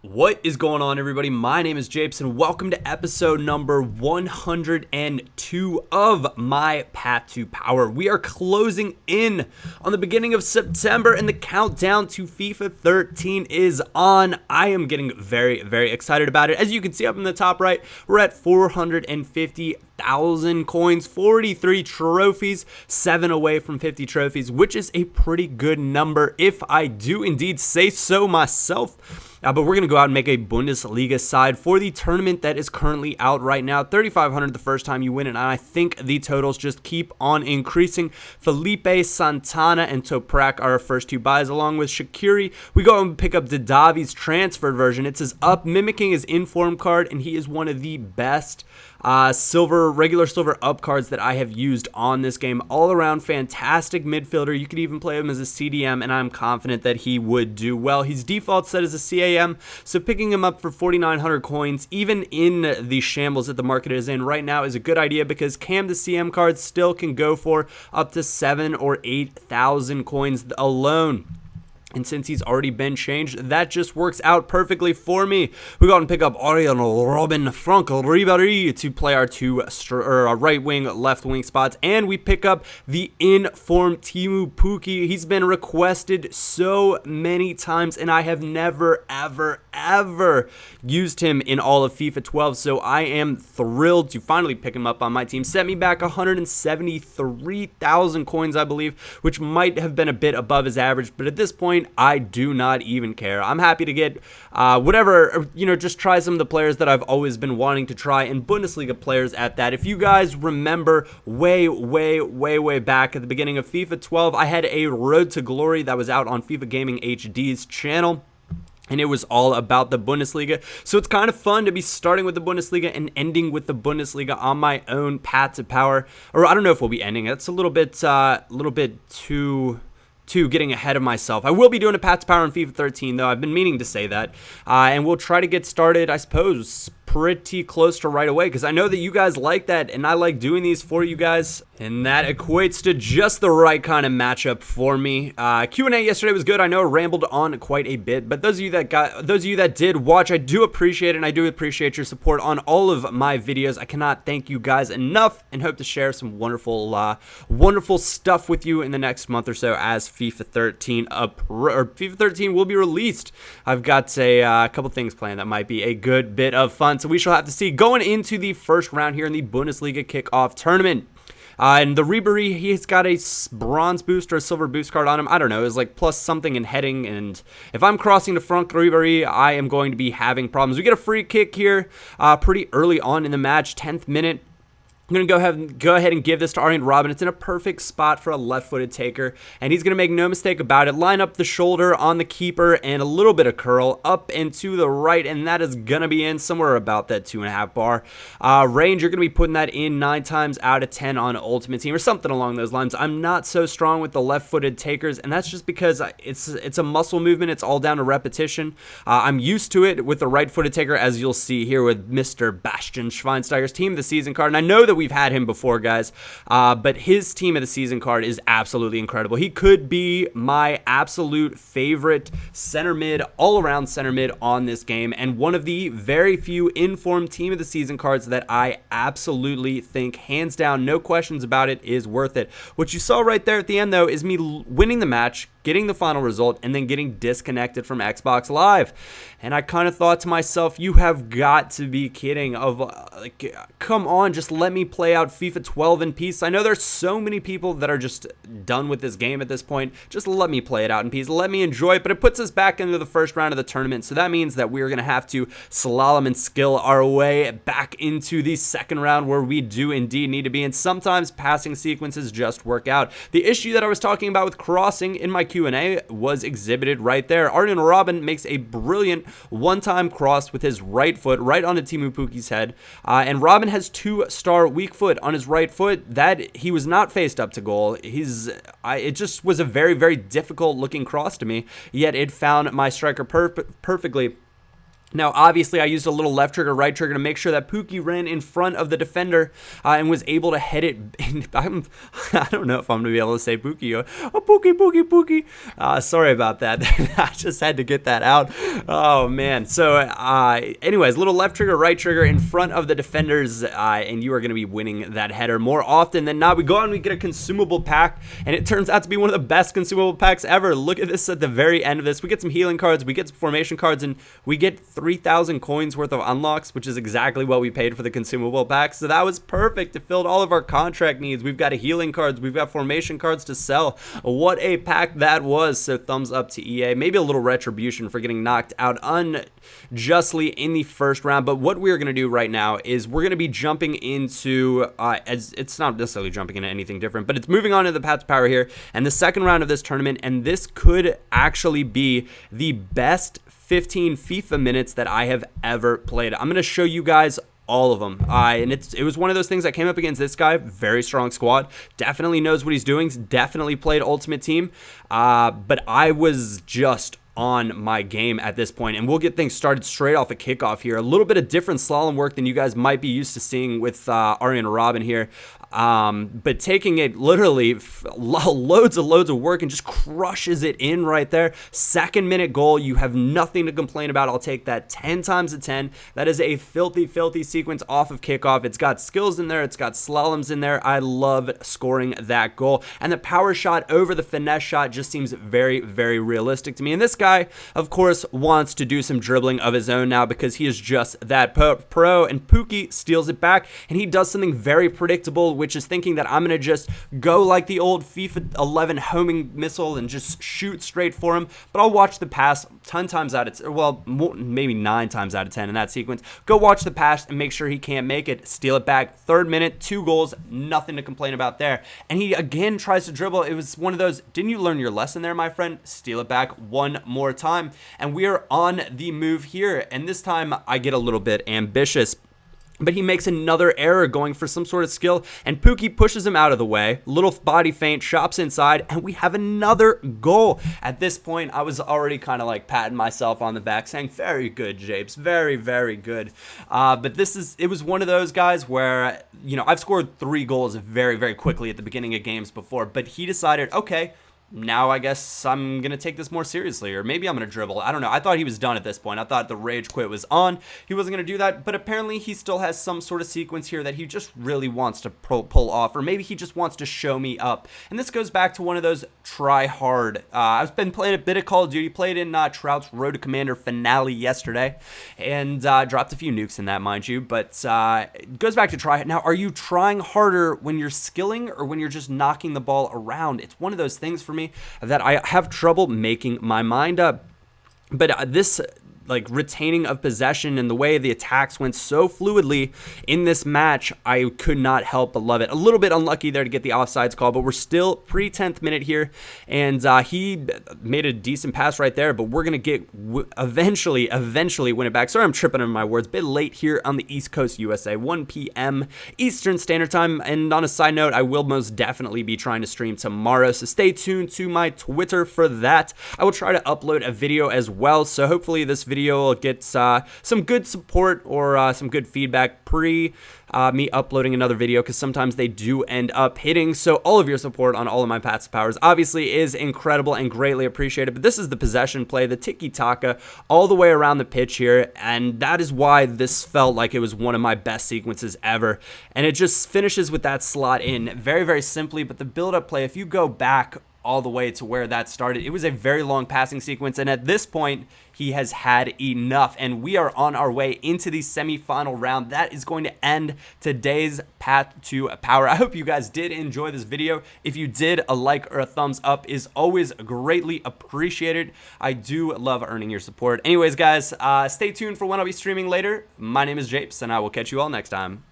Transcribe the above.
What is going on, everybody? My name is Japes, and welcome to episode number 102 of my Path to Power. We are closing in on the beginning of September, and the countdown to FIFA 13 is on. I am getting very, very excited about it. As you can see up in the top right, we're at 450,000 coins, 43 trophies, 7 away from 50 trophies, which is a pretty good number if I do indeed say so myself. But we're going to go out and make a Bundesliga side for the tournament that is currently out right now. 3,500 the first time you win it, and I think the totals just keep on increasing. Felipe, Santana, and Toprak are our first two buys, along with Shaqiri. We go and pick up Didavi's transferred version. It says up, mimicking his inform card, and he is one of the best regular silver up cards that I have used on this game. All around fantastic midfielder. You could even play him as a CDM, and I'm confident that he would do well. He's default set as a CAM, so picking him up for 4,900 coins, even in the shambles that the market is in right now, is a good idea because Cam the CM cards still can go for up to 7,000 or 8,000 coins alone. And since he's already been changed, that just works out perfectly for me. We go out and pick up Arjen Robben, Frank Ribéry to play our two right wing, left wing spots. And we pick up the in-form Teemu Pukki. He's been requested so many times, and I have never, ever used him in all of FIFA 12. So I am thrilled to finally pick him up on my team. Set me back 173,000 coins, I believe, which might have been a bit above his average. But at this point, I do not even care. I'm happy to get whatever, just try some of the players that I've always been wanting to try, and Bundesliga players at that. If you guys remember way back at the beginning of FIFA 12, I had a Road to Glory that was out on FIFA Gaming HD's channel. And it was all about the Bundesliga. So it's kind of fun to be starting with the Bundesliga and ending with the Bundesliga on my own path to power. Or I don't know if we'll be ending. That's a little bit too getting ahead of myself. I will be doing a Path to Power in FIFA 13, though. I've been meaning to say that. And we'll try to get started, I suppose, pretty close to right away, because I know that you guys like that, and I like doing these for you guys, and that equates to just the right kind of matchup for me. Q&A yesterday was good. I know I rambled on quite a bit, but those of you that did watch, I do appreciate it, and I do appreciate your support on all of my videos. I cannot thank you guys enough, and hope to share some wonderful stuff with you in the next month or so as FIFA 13 FIFA 13 will be released. I've got a couple things planned that might be a good bit of fun. So we shall have to see. Going into the first round here in the Bundesliga kickoff tournament. And the Ribéry, he's got a bronze boost or a silver boost card on him. I don't know. It's like plus something in heading. And if I'm crossing to Frank Ribéry, I am going to be having problems. We get a free kick here pretty early on in the match, 10th minute. I'm going to go ahead and give this to Arjen Robben. It's in a perfect spot for a left-footed taker, and he's going to make no mistake about it. Line up the shoulder on the keeper and a little bit of curl up and to the right, and that is going to be in somewhere about that 2.5 bar. Range, you're going to be putting that in 9 times out of 10 on Ultimate Team or something along those lines. I'm not so strong with the left-footed takers, and that's just because it's a muscle movement. It's all down to repetition. I'm used to it with the right-footed taker, as you'll see here with Mr. Bastian Schweinsteiger's Team of the Season card, and I know that we've had him before, guys, but his Team of the Season card is absolutely incredible. He could be my absolute favorite center mid, all-around center mid on this game, and one of the very few informed Team of the Season cards that I absolutely think, hands down, no questions about it, is worth it. What you saw right there at the end, though, is me winning the match, getting the final result, and then getting disconnected from Xbox Live. And I kind of thought to myself, you have got to be kidding. Come on, just let me play out FIFA 12 in peace. I know there's so many people that are just done with this game at this point. Just let me play it out in peace. Let me enjoy it. But it puts us back into the first round of the tournament. So that means that we're going to have to slalom and skill our way back into the second round, where we do indeed need to be. And sometimes passing sequences just work out. The issue that I was talking about with crossing in my Q&A was exhibited right there. Arjen Robben makes a brilliant one-time cross with his right foot right onto Teemu Pukki's head, and Robben has 2-star weak foot on his right foot. That he was not faced up to goal. It just was a very, very difficult looking cross to me, yet it found my striker perfectly. Now, obviously, I used a little left trigger, right trigger to make sure that Pookie ran in front of the defender and was able to head it. I don't know if I'm going to be able to say Pookie. Oh, Pookie, Pookie, Pookie. Sorry about that. I just had to get that out. Oh, man. So, anyways, little left trigger, right trigger in front of the defenders, and you are going to be winning that header more often than not. We go out and we get a consumable pack, and it turns out to be one of the best consumable packs ever. Look at this at the very end of this. We get some healing cards, we get some formation cards, and we get 3,000 coins worth of unlocks, which is exactly what we paid for the consumable pack. So that was perfect. It filled all of our contract needs. We've got healing cards, we've got formation cards to sell. What a pack that was. So thumbs up to EA. Maybe a little retribution for getting knocked out unjustly in the first round. But what we're going to do right now is we're going to be jumping into, as it's not necessarily jumping into anything different, but it's moving on to the Path to Power here and the second round of this tournament. And this could actually be the best 15 FIFA minutes that I have ever played. I'm going to show you guys all of them. And it was one of those things. I came up against this guy, very strong squad, definitely knows what he's doing, definitely played Ultimate Team, but I was just on my game at this point, and we'll get things started straight off a kickoff here. A little bit of different slalom work than you guys might be used to seeing with Arjen Robben here, but taking it literally loads of work and just crushes it in right there. Second minute goal, you have nothing to complain about. I'll take that 10 times a 10. That is a filthy sequence off of kickoff. It's got skills in there, it's got slaloms in there. I love scoring that goal, and the power shot over the finesse shot just seems very realistic to me. And this guy, of course, wants to do some dribbling of his own now because he is just that pro, and Pookie steals it back, and he does something very predictable, which is thinking that I'm going to just go like the old FIFA 11 homing missile and just shoot straight for him. But I'll watch the pass 10 times out of, well, maybe 9 times out of 10 in that sequence. Go watch the pass and make sure he can't make it. Steal it back. Third minute, 2 goals, nothing to complain about there. And he again tries to dribble. It was one of those, didn't you learn your lesson there, my friend? Steal it back one more time. And we are on the move here. And this time I get a little bit ambitious. But he makes another error going for some sort of skill, and Pookie pushes him out of the way. Little body feint, chops inside, and we have another goal. At this point, I was already kind of like patting myself on the back, saying, very good, Japes, very good. But it was one of those guys where, you know, I've scored 3 goals very quickly at the beginning of games before, but he decided, okay, now I guess I'm going to take this more seriously, or maybe I'm going to dribble. I don't know. I thought he was done at this point. I thought the rage quit was on. He wasn't going to do that, but apparently he still has some sort of sequence here that he just really wants to pull off, or maybe he just wants to show me up. And this goes back to one of those try hard. I've been playing a bit of Call of Duty, played in Trout's Road to Commander finale yesterday, and dropped a few nukes in that, mind you, but it goes back to try. Now, are you trying harder when you're skilling or when you're just knocking the ball around? It's one of those things for me that I have trouble making my mind up. But this like retaining of possession and the way the attacks went so fluidly in this match, I could not help but love it. A little bit unlucky there to get the offsides call, but we're still pre-10th minute here, and he made a decent pass right there, but we're going to get eventually win it back. Sorry, I'm tripping on my words. Bit late here on the East Coast USA, 1 p.m. Eastern Standard Time, and on a side note, I will most definitely be trying to stream tomorrow, so stay tuned to my Twitter for that. I will try to upload a video as well, so hopefully this video will get some good support or some good feedback pre me uploading another video, because sometimes they do end up hitting. So all of your support on all of my Paths to Powers obviously is incredible and greatly appreciated. But this is the possession play, the tiki-taka all the way around the pitch here, and that is why this felt like it was one of my best sequences ever. And it just finishes with that slot in very simply, but the build-up play, if you go back all the way to where that started, it was a very long passing sequence, and at this point he has had enough, and we are on our way into the semi-final round. That is going to end today's Path to Power. I hope you guys did enjoy this video. If you did, a like or a thumbs up is always greatly appreciated. I do love earning your support. Anyways, guys, stay tuned for when I'll be streaming later. My name is Japes, and I will catch you all next time.